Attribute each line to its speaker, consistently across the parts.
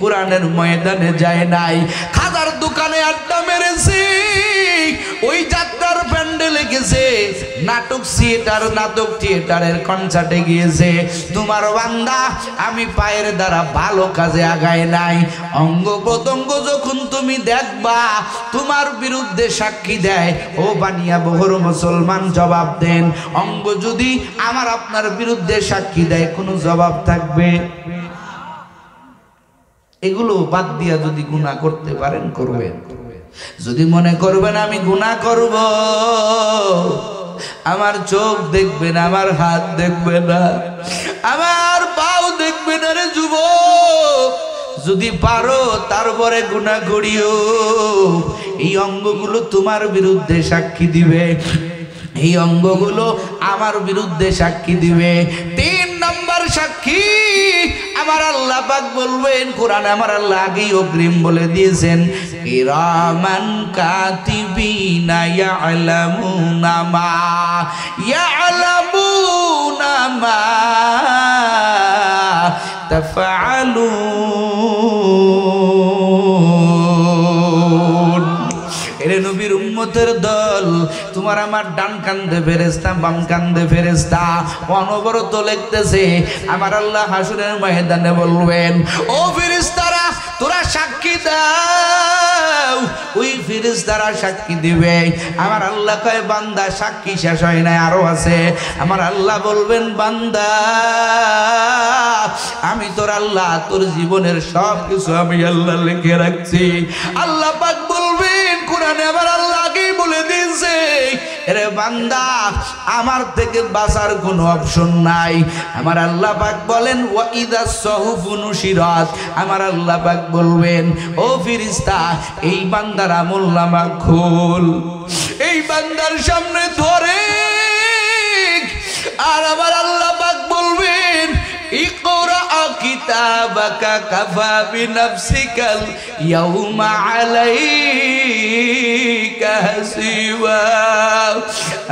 Speaker 1: কোরআনের ময়দানে যায় নাই, খাজার দোকানে আড্ডা মেরেছে, ওই যাত্রার প্যান্ডেলে গেছে, নাটক থিয়েটারের কনসার্টে গিয়েছে। তোমার বান্দা আমি পায়ের দ্বারা ভালো কাজে আগায় নাই। অঙ্গ প্রত্যঙ্গ যখন তুমি দেখবা তোমার বিরুদ্ধে সাক্ষী দেয়, ও বানিয়া বহর মুসলমান জবাব দেন। অঙ্গ যদি আমার আপনার বিরুদ্ধে সাক্ষী দেয় কোনো জবাব থাকবে? এগুলো বাদ দিয়া যদি গুনাহ করতে পারেন করবেন। যদি মনে করবেন আমি গুনাহ করব, আমার চোখ দেখবে না, আমার হাত দেখবে না, আমার পাও দেখবে না রে যুবক, যদি পারো তারপরে গুনাহ করিও। এই অঙ্গগুলো তোমার বিরুদ্ধে সাক্ষী দিবে, এই অঙ্গগুলো আমার বিরুদ্ধে সাক্ষী দিবে। 3 নাম্বার সাক্ষী আমার আল্লাহ পাক বলবেন, কোরআনে আমার আল্লাহ আগেই অগ্রিম বলে দিয়েছেন, কিরামান কাতিবিনা ইয়ালামুনা মা তাফআলুন। এরে নবীর উম্মতের দল, তোমার আমার ডান কান্দে ফেরেশতা, বাম কান্দে ফেরেশতা অনবরত লিখতেছে। আমার আল্লাহ হাসরের ময়দানে বলবেন, ও ফেরেশতারা তোরা সাক্ষী দাও। ওই ফেরেশতারা সাক্ষী দিবে। আমার আল্লাহ কয়, বান্দা সাক্ষী শেষ হয় না, আরো আছে। আমার আল্লাহ বলবেন, বান্দা আমি তোর আল্লাহ, তোর জীবনের সব কিছু আমি আল্লাহ লিখে রাখছি। আল্লাহ পাক বলবেন, কোরআনে আমার আল্লাহ আগেই বলে দিয়েছে, এরে বান্দা আমার থেকে বাঁচার কোনো অপশন নাই। আমার আল্লাহ পাক বলেন, ওয়া ইদা সহুফু নুশিরাত। আমার আল্লাহ পাক বলবেন, ও ফেরেশতা এই বান্দার আমলনামা খোল, এই বান্দার সামনে ধরে। আর আমার আল্লাহ পাক বলবেন, ইকরা কিতাবাকা কাফা বিনাফসিকাল ইয়াউমা আলাইকা হাসিবা।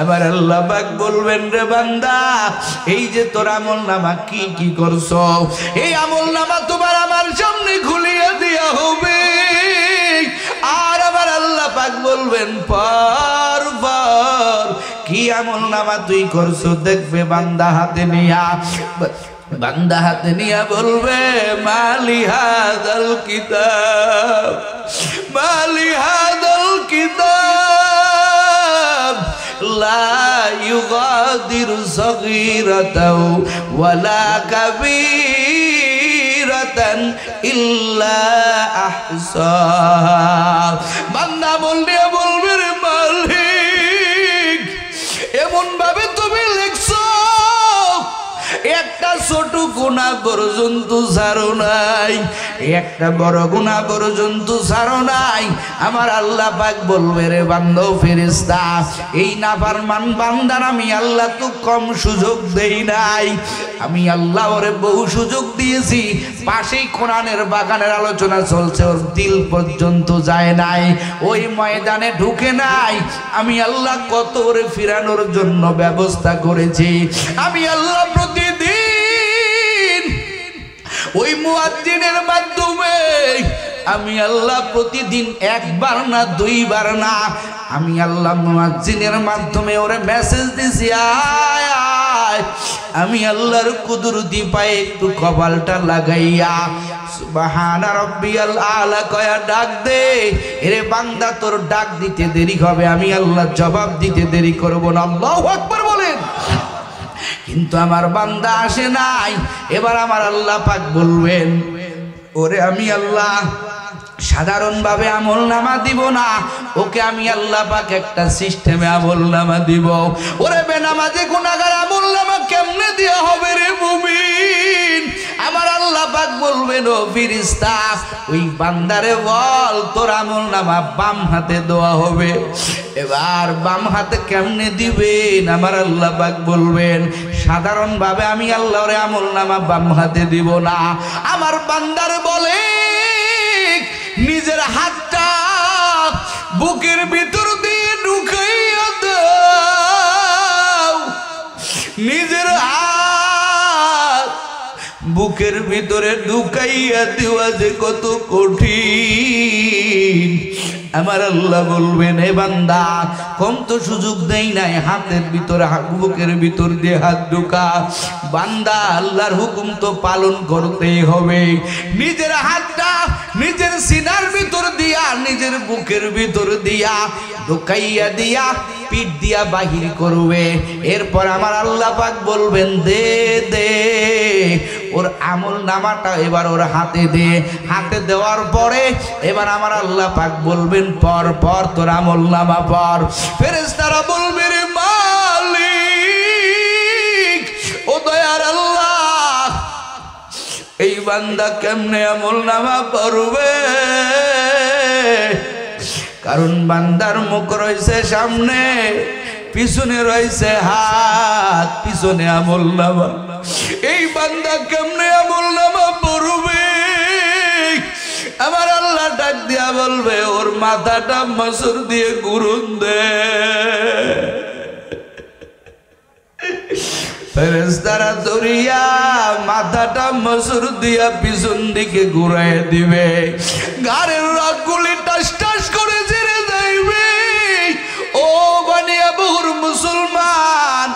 Speaker 1: আমার আল্লাহ পাক বলবেন, রে বান্দা এই যে তোর আমলনামা কি কি করছো, এই আমলনামা তোমার আমার সামনে খুলিয়ে দেয়া হবে। আর আমার আল্লাহ পাক বলবেন, পর কি আমলনামা তুই করছো দেখবে। বান্দা হাতে নিয়া বলবে, মালি হাদাল কিতাব, মালি হাদাল কিতাব লা ইউগাদিরু সগীরাতাও ওয়ালা কাবীরাতান ইল্লা আহসাহা। বান্দা বলবে, রে মালিক এমন ভাবে তুমি লিখছো, একটা ছোট গুনাহ পর্যন্ত ছাড়ো নাই, একটা বড় গুনাহ পর্যন্ত ছাড়ো নাই। আমার আল্লাহ পাক বলবে, রে বান্দা ফেরেশতা এই নাফরমান বান্দার আমি আল্লাহ তো কম সুযোগ দেই নাই, আমি আল্লাহ ওরে বহু সুযোগ দিয়েছি। পাশেই কোরআনের বাগানের আলোচনা চলছে, ওর দিল পর্যন্ত যায় নাই, ওই ময়দানে ঢুকে নাই। আমি আল্লাহ কত ওরে ফিরানোর জন্য ব্যবস্থা করেছি। আমি আল্লাহ প্রতিদিন ওই মুয়াজ্জিনের মাধ্যমে, আমি আল্লাহ প্রতিদিন একবার না দুইবার না, আমি আল্লাহ মুয়াজ্জিনের মাধ্যমে ওরে মেসেজ দিছি, আয় আয়। আমি আল্লাহর কুদরতি পায়ে একটু কপালটা লাগাইয়া সুবহান রাব্বিয়াল আলা কয়া ডাক দে। এরে বান্দা তোর ডাক দিতে দেরি হবে, আমি আল্লাহ জবাব দিতে দেরি করব না। আল্লাহু আকবার বলেন। কিন্তু আমার বান্দা আসে নাই। এবার আমার আল্লাহ পাক বলবেন, ওরে আমি আল্লাহ সাধারণভাবে আমলনামা দিব না, ওকে আমি আল্লাহ পাক একটা সিস্টেমে আমলনামা দিব। ওরে বেনামাজি গুনাহগার আমলনামা কেমনে দেয়া হবে রে মুমিন? আমার আল্লাহ পাক বলবেন, ও ফেরেশতা ওই বান্দারে বল তোর আমলনামা বাম হাতে দেওয়া হবে। এবার বাম হাতে কেমনে দিবেন? আমার আল্লাহ পাক বলবেন, সাধারণভাবে আমি আল্লাহর আমলনামা বাম হাতে দিব না। আমার বান্দারে বলে নিজের হাতটা বুকের ভিতর দিয়ে ঢুকাইয়া দাও, নিজের হাত বুকের ভিতরে ঢুকাইয়া দেওয়া যে কত কঠিন। আমার আল্লাহ বলবেন, এ বান্দা কম তো সুযোগ দেই নাই, হাতের ভিতরে বুকের ভিতর দিয়ে হাত ঢুকা। বান্দা আল্লাহর হুকুম তো পালন করতেই হবে। নিজের হাতটা নিজের সিনার ভিতর দিয়া, নিজের বুকের ভিতর দিয়া ঢুকাইয়া দিয়া পিঠ দিয়া বাহির করবে। এরপর আমার আল্লাহ পাক বলবেন, দে দে ওর আমল নামাটা এবার ওর হাতে দে। হাতে দেওয়ার পরে এবার আমার আল্লাহ পাক বলবেন, পর পর তোর আমল নামা পর। ফেরেশতারা বলবে, রে মালিক, ও দয়ার আল্লাহ, এই বান্দা কেমনে আমল নামা পড়বে? কারণ বান্দার মুখ রয়েছে সামনে, পিছনে রয়েছে হাত, পিছনে আমল নামা। এই বান্দা কেমনে আমল নামা পড়বে? আমার আল্লাহ ডাক দিয়া বলবে, ওর মাথাটা মসুর দিয়ে ঘুরুন দে। ফেরেশতারা দরিয়া মাথাটা মসুর দিয়া পিছন দিকে ঘুরাই দিবে। গাড়ির রগগুলি টাস টাস করে ছেড়ে যাইবে। ও বানিয়া বহুর মুসলমান,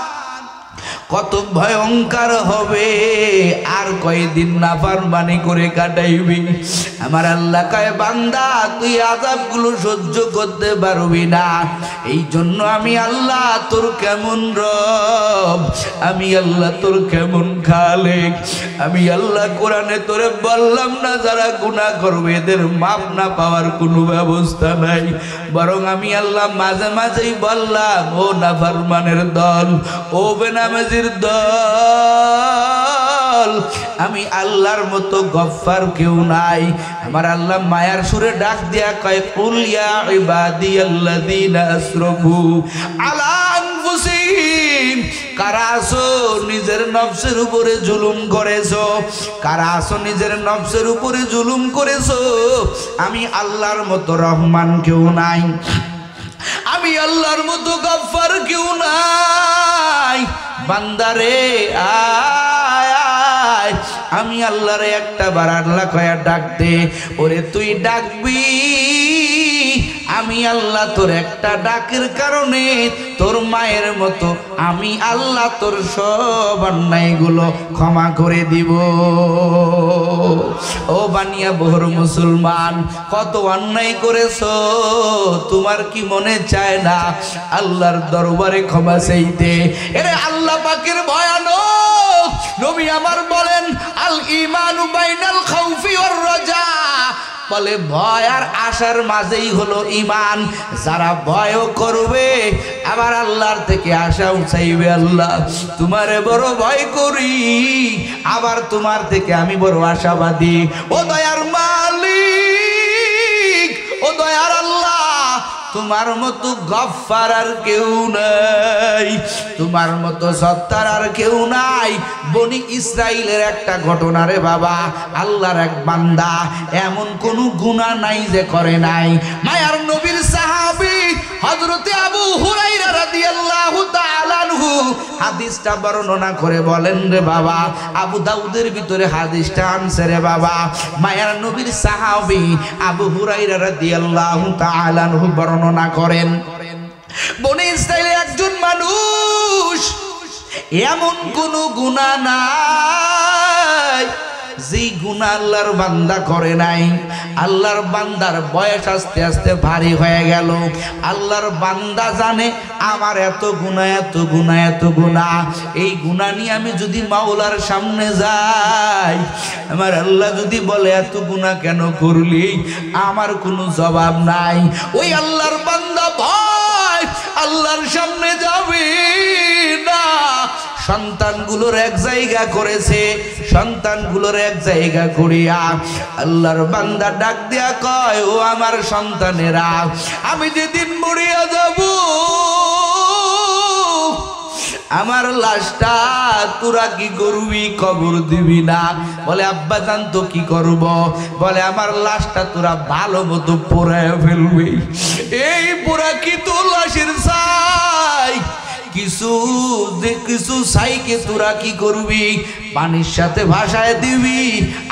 Speaker 1: কত ভয়ঙ্কর হবে। আর কয়দিন নাফরমানি করে কাটাইবি। আমার আল্লাহ কয়, বান্দা তুই আযাবগুলো সহ্য করতে পারবি না। এই জন্য আমি আল্লাহ তোর কেমন রব, আমি আল্লাহ তোর কেমন খালেক। আমি আল্লাহ কোরআনে তোরে বললাম না, যারা গুনাহ করবে এদের মাপ না পাওয়ার কোনো ব্যবস্থা নাই। বরং আমি আল্লাহ মাঝে মাঝেই বললাম, ও নাফরমানের দল, ও বেনামাজির দল, আমি আল্লাহর মতো গফফার কেউ নাই। আমার আল্লাহ মায়ার সুরে ডাক দিয়া কয়, কুল ইয়া ইবাদিয়াল্লাযীনা আসরাফু আলা আনফুসিহিম। কারা আছো নিজের নফসের উপরে জুলুম করেছো? কারা আছো নিজের নফসের উপরে জুলুম করেছো? আমি আল্লাহর মতো রহমান কেউ নাই, আমি আল্লাহর মতো গফফার কেউ নাই। বান্দারে আয় আয়, আমি আল্লাহরে একটা বার আল্লাহ কয়া ডাক দে। ওরে তুই ডাকবি, আমি আল্লাহ তোর একটা ডাকের কারণে তোর মায়ের মতো আমি আল্লাহ তোর সব অন্যায়গুলো ক্ষমা করে দিব। ও বানিয়া বহুর মুসলমান, কত অন্যায় করেছো, তোমার কি মনে চায় না আল্লাহর দরবারে ক্ষমা চাইতে? এরে আল্লাহ পাকের ভয়ানক নবী আমার বলেন, আল ঈমানু বাইনাল খাউফি ওয়ার রাজা। বলে ভয় আর আশার মাঝেই হলো ঈমান। যারা ভয়ও করবে আবার আল্লাহর থেকে আশাও চাইবে, আল্লাহ তোমারে বড় ভয় করি, আবার তোমার থেকে আমি বড় আশাবাদী। ও দয়ার মালিক, ও দয়ার আল্লাহ, তোমার মতো গফফার আর কেউ নাই, তোমার মতো সত্তার আর কেউ নাই। বনি ইসরাইলের একটা ঘটনা রে বাবা, আল্লাহর এক বান্দা এমন কোন গুনাহ নাই যে করে নাই। মায়ার নবীর সাহাবী হযরতে আবু হুরায়রা রাদিয়াল্লাহু তাআলা আনহু হাদিসটা বর্ণনা করে বলেন রে বাবা, আবু দাউদের ভিতরে হাদিসটা আনছে রে বাবা। মায়ার নবীর সাহাবী আবু হুরায়রা রাদিয়াল্লাহু তাআলা আনহু বর্ণনা করেন, বনি ইসরাইলের একজন মানুষ এমন কোন গুনাহ নাই যেই গুনাহ আল্লাহর বান্দা করে নাই। আল্লাহর বান্দার বয়স আস্তে আস্তে ভারী হয়ে গেল। আল্লাহর বান্দা জানে আমার এত গুনাহ, এত গুনাহ, এত গুনাহ। এই গুনাহ নিয়ে আমি যদি মাওলার সামনে যাই, আমার আল্লাহ যদি বলে এত গুনাহ কেন করলি, আমার কোনো জবাব নাই। ওই আল্লাহর বান্দা ভয় আল্লাহর সামনে যাবে না। সন্তানগুলোর এক জায়গা করেছে, সন্তানগুলোর এক জায়গা করিয়া আল্লাহর বান্দা ডাক দিয়া কয়, ও আমার সন্তানেরা, আমি যেদিন মরিয়া যাব আমার লাশটা তোরা কি করবি? কবর দিবি না? বলে আব্বা জান তো কি করব? বলে আমার লাশটা তোরা ভালো মতো পোড়ায় ফেলবি। এই পোড়া কি তোর লাশের চাই? কিছু কিছু ছাইকে তোরা কি করবি, পানির সাথে ভাসায় দিবি,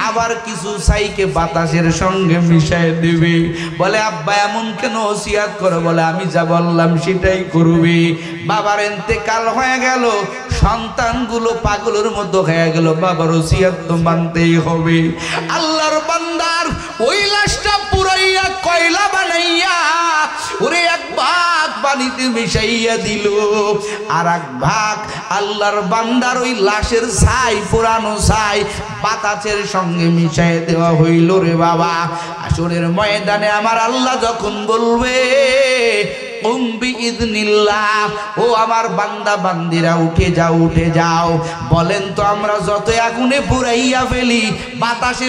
Speaker 1: আবার কিছু ছাইকে বাতাসের সঙ্গে মিশায় দিবি। বলে আব্বা এমন কেন ওসিয়াত করে? বলে আমি যা বললাম সেটাই করবি। বাবার ইন্তেকাল হয়ে গেল, সন্তানগুলো পাগলের মতো হয়ে গেল, বাবার ওসিয়াত তো মানতেই হবে। আল্লাহর বান্দার ওই লাশটা পুরাইয়া কয়লা বানাইয়া ওরে এক ভাগ পানিতে মিশাইয়া দিল, আর এক ভাগ আল্লাহর বান্দার ওই লাশের ছাই, পুরানো ছাই বাতাসের সঙ্গে মিশাই দেওয়া হইল রে বাবা। আসরের ময়দানে আমার আল্লাহ যখন বলবে ও আমার বান্দা বান্দিরা উঠে যাও, উঠে যাও। বলেন তো আমরা যত আগুনে পুরাইয়া ফেলি, বাতাসে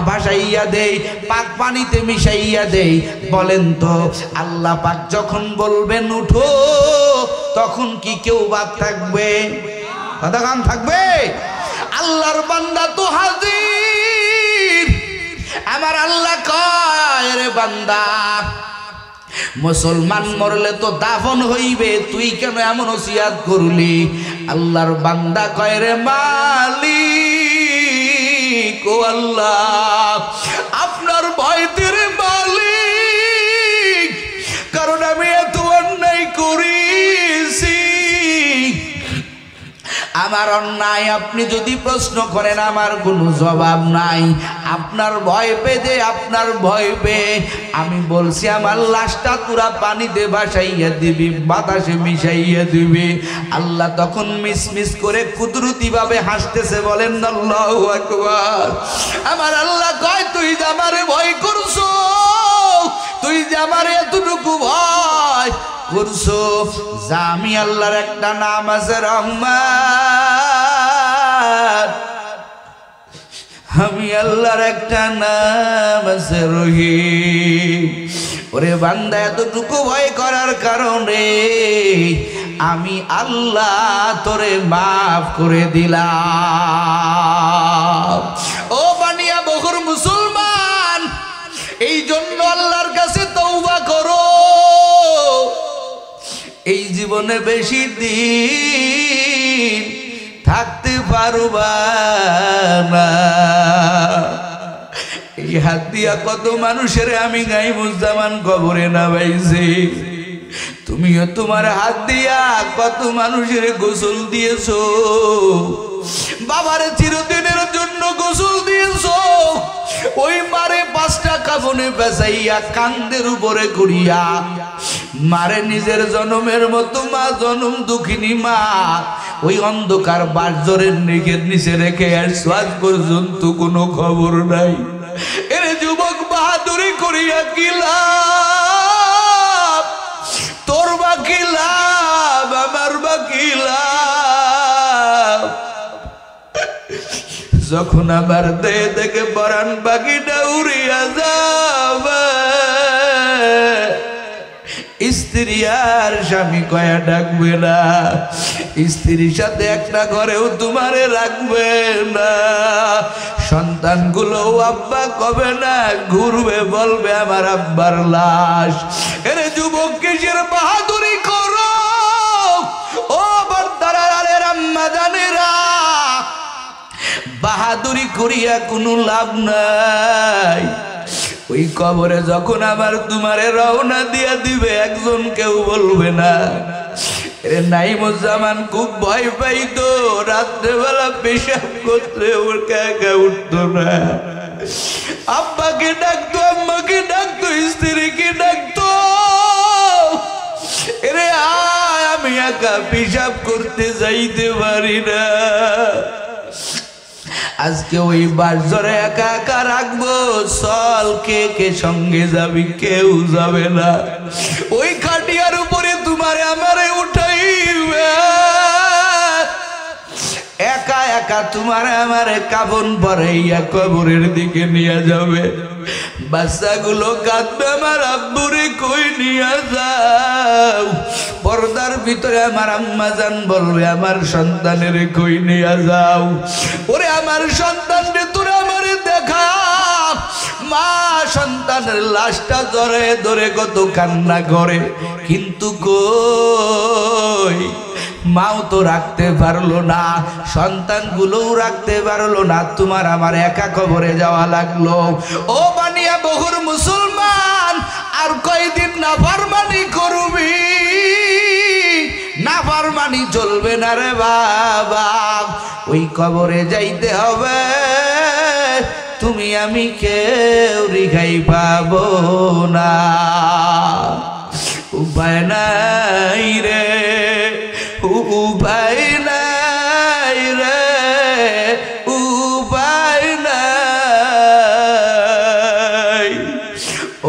Speaker 1: ভাসাইয়া দেই, পাক পানিতে মিশাইয়া দেই, বলেন তো আল্লাহ পাক যখন বলবেন উঠো, তখন কি কেউ বাদ থাকবে? কতক্ষণ থাকবে? আল্লাহর বান্দা তো হাজির। আমার আল্লাহ কয় রে বান্দা, মুসলমান মরলে তো দাফন হইবে, তুই কেন এমন ওসিয়াত করলি? আল্লাহর বান্দা কয় রে মালিক, ও আল্লাহ আপনার ভয়তে রে মালিক, কারণ আমি এত অন্যায় করেছি। আমার অন্যায় আপনি যদি প্রশ্ন করেন আমার কোনো জবাব নাই। আপনার ভয় পেয়ে, আপনার ভয় পেয়ে আমি বলছি আমার লাশটা তোরা পানিতে ভাসাইয়া দিবি, বাতাসে মিশাইয়া দিবি। আল্লাহ তখন মিসমিস করে কুদরতি ভাবে হাসতেছে, বলেন আল্লাহু আকবার। আমার আল্লাহ কয় তুই যে আমারে ভয় করছো, তুই যে আমারে এতটুকু ভয় করছো, যা আমি আল্লাহর একটা নাম আছে রহমান, আমি আল্লাহর একটা নাম আছে রহিম। ওরে বান্দা এতটুকু ভয় করার কারণে আমি আল্লাহ তোরে মাফ করে দিলাম। ও বানিয়া বখর মুসলমান, এই জন্য আল্লাহর কাছে তওবা করো। এই জীবনে বেশি দিন থাকতে পারবা না। এই হাত দিয়া কত মানুষের আমি গাইবুজ্জামান কবরে নামাইছি, তুমিও তোমার হাত দিয়া কত মানুষের গোসল দিয়েছো, বাবারে চিরদিনের জন্য গোসল দিয়েছো। ওই মারে 5টা কাফনে বেচাইয়া কান্দের উপরে করিয়া মারে নিজের জনমের মতো মা, জনম দুঃখিনী মা, ওই অন্ধকার বাসরের নিকের নিচে রেখে আসছো, আজ পর্যন্ত কোনো খবর নাই। এর যুবক বাহাদুরি করিয়া কি লাভ? তোর বা কি লাভ, আমার বা কি লাভ? যখন আমার দেহ থেকে পরাণ বাকিটা উড়িয়া যাবে, স্ত্রী আর স্বামী কয়া ডাকবে না, স্ত্রীর সাথে একটা ঘরেও তোমারে রাখবে না, সন্তানগুলো আব্বা কবে না ঘুরবে, বলবে আমার আব্বার লাশ। এরে যুবক কিসের বাহাদুরি করো? ও বর্দারা আম্মা জানেরা, বাহাদুরি করিয়া কোনো লাভ নাই। ওই কবরে যখন আমার তোমারে রওনা দিয়া দিবে, একজন কেউ বলবে না। নাইমুজ্জামান খুব ভয় পাইতো, রাত্রেবেলা পেশাব করতে ওর একা উঠতো না, আব্বাকে ডাকতো, আম্মাকে ডাকতো, স্ত্রীকে ডাকতো, এরে আয় আমি একা পেশাব করতে যাইতে পারি না। আজকে ওই বাসরে একা একা রাখবো, চল কে কে সঙ্গে যাবি? কেউ যাবে না। ওই খাটিয়ার উপরে তোমারে আমারে উঠাইবে, একা একা তোমারে আমারে কাফন পরাইয়া কবরের দিকে নিয়ে যাবে। বাচ্চাগুলো কাঁদবে, আমার আব্বুরে কই নিয়ে যাও। পর্দার ভিতরে আমার আম্মা জান বলবে, আমার সন্তানের কই নিয়ে যাও। ওরে আমার সন্তানরে তোরা আমারে দেখা, মা সন্তানের লাশটা ধরে ধরে কত কান্না করে, কিন্তু কই মাও তো রাখতে পারলো না, সন্তানগুলোও রাখতে পারলো না, তোমার আমার একা কবরে যাওয়া লাগলো। ও বানিয়া বহুর মুসলমান, আর কয়দিন নাফরমানি করবি? নাফরমানি চলবে না রে বাবা, ওই কবরে যাইতে হবে, তুমি আমি কেউ রিখাই পাবো না। উপায় নাই রে, উপায় নাই রে, উপায় নাই,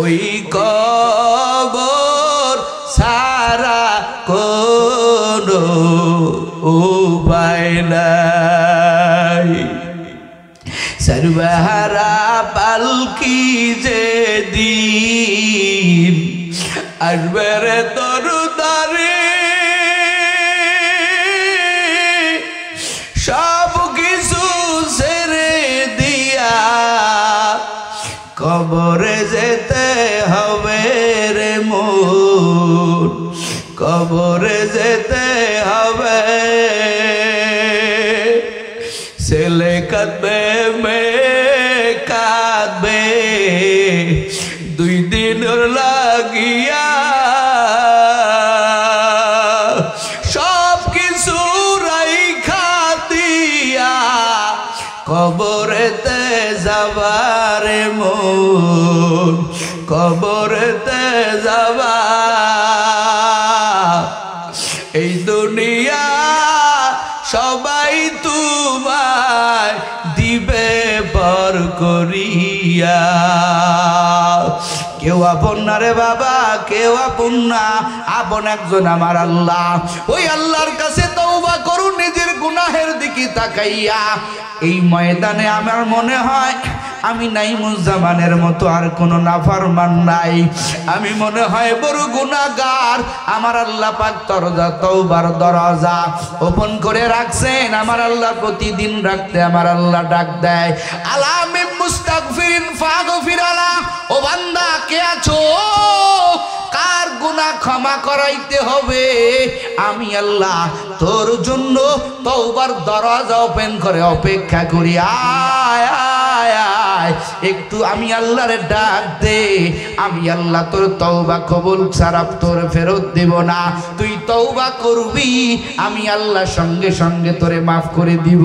Speaker 1: ওই কবর সারা কোনো উপায় নাই। সর্বহারা পালকি যে দিন আসবে রে তোর দ্বারে, সব কিছু ছেড়ে দিয়া কবরে যেতে হবে রে মন, কবরে যেতে হবে। ছেলে কাঁদবে, মেয়ে কাঁদবে, 2 দিন লাগিয়া, সব কিছু রাইখা দিয়া কবরেতে যাবারে মন, কবরেতে যাবা। এই দুনিয়া সবাই তোমায় দিবে পর করিয়া, কেউ আপন না রে বাবা, কেউ আপন না, আপন একজন আমার আল্লাহ। ওই আল্লাহর কাছে তওবা করুন নিজের গুনাহের দিকে তাকাইয়া। এই ময়দানে আমার মনে হয় আমি নাইমুজ্জামানের মতো আর কোনো নাফরমান নাই, আমি মনে হয় বড় গুনাহগার। আমার আল্লাহ পাক তওবার দরজা ওপেন করে রাখছেন, আমার আল্লাহ প্রতিদিন রাখতে আমার আল্লাহ ডাক দেয়, আলামিন মুস্তাগফিরিন ফাগফির আলা। ও বান্দা কে আছো, কার গুনাহ ক্ষমা করাইতে হবে? আমি আল্লাহ তোর জন্য তওবার দরজা ওপেন করে অপেক্ষা করি, আয় আয় আয়, একটু আমি আল্লাহরে ডাক দে। আমি আল্লাহ তোর তওবা কবুল ছাড়া তোর ফেরত দেব না। তুই তওবা করবি, আমি আল্লাহ সঙ্গে সঙ্গে তোরে মাফ করে দিব।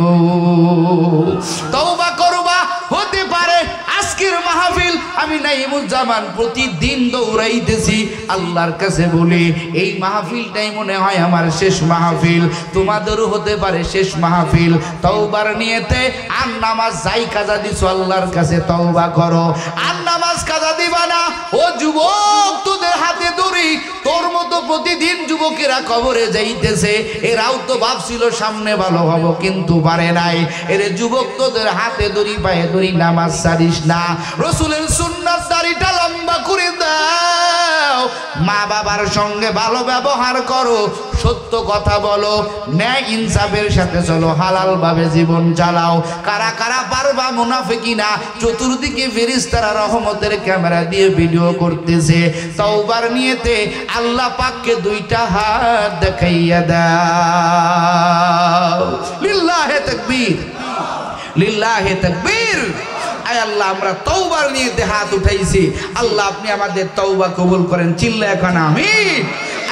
Speaker 1: তওবা করবা, হতে পারে আজকের মাহফিল আমি নাইমুজ্জামান প্রতিদিন দৌড়াইতেছি আল্লাহর কাছে বলি, এই মাহফিলটাই মনে হয় আমার শেষ মাহফিল, তোমাদেরও হতে পারে শেষ মাহফিল। তওবার নিয়তে আর নামাজ যাই কাজা দিছো আল্লাহর কাছে তওবা করো, আর নামাজ কাজা দিবা না। ও যুবক, তোদের হাতে দড়ি, তোর মতো প্রতিদিন যুবকেরা কবরে যাইতেছে, এরাও তো ভাবছিল সামনে ভালো হব, কিন্তু পারে নাই। এর যুবক, তোদের হাতে দড়ি, পায়ে দড়ি, নামাজ ছাড়িস না, রাসূলের সুন্নাত দাড়িটা লম্বা করে দাও, মা বাবার সঙ্গে ভালো ব্যবহার করো, সত্য কথা বলো, ন্যায় ইনসাফের সাথে চলো, হালাল ভাবে জীবন চালাও। কারা কারা পারবা মুনাফিকিনা, চতুর্দিকে ফেরেশতারা রহমতের ক্যামেরা দিয়ে ভিডিও করতেছে। তওবার নিয়তে আল্লাহ পাককে 2টা হাত দেখাইয়া দাও। লিল্লাহে তাকবীর, লিল্লাহে তাকবীর। আয় আল্লাহ, আমরা তওবার নিয়তে হাত উঠাইছি, আল্লাহ আপনি আমাদের তওবা কবুল করেন, চিল্লা এখন আমিন।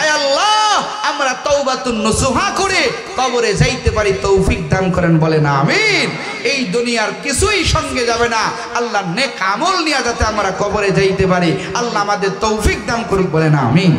Speaker 1: আয় আল্লাহ, আমরা তওবাতুন নসুহা করে কবরে যাইতে পারি, তৌফিক দান করেন, বলেন আমিন। এই দুনিয়ার কিছুই সঙ্গে যাবে না, আল্লাহ নেক আমল নিয়ে যাতে আমরা কবরে যাইতে পারি, আল্লাহ আমাদের তৌফিক দান করুক, বলেন আমিন।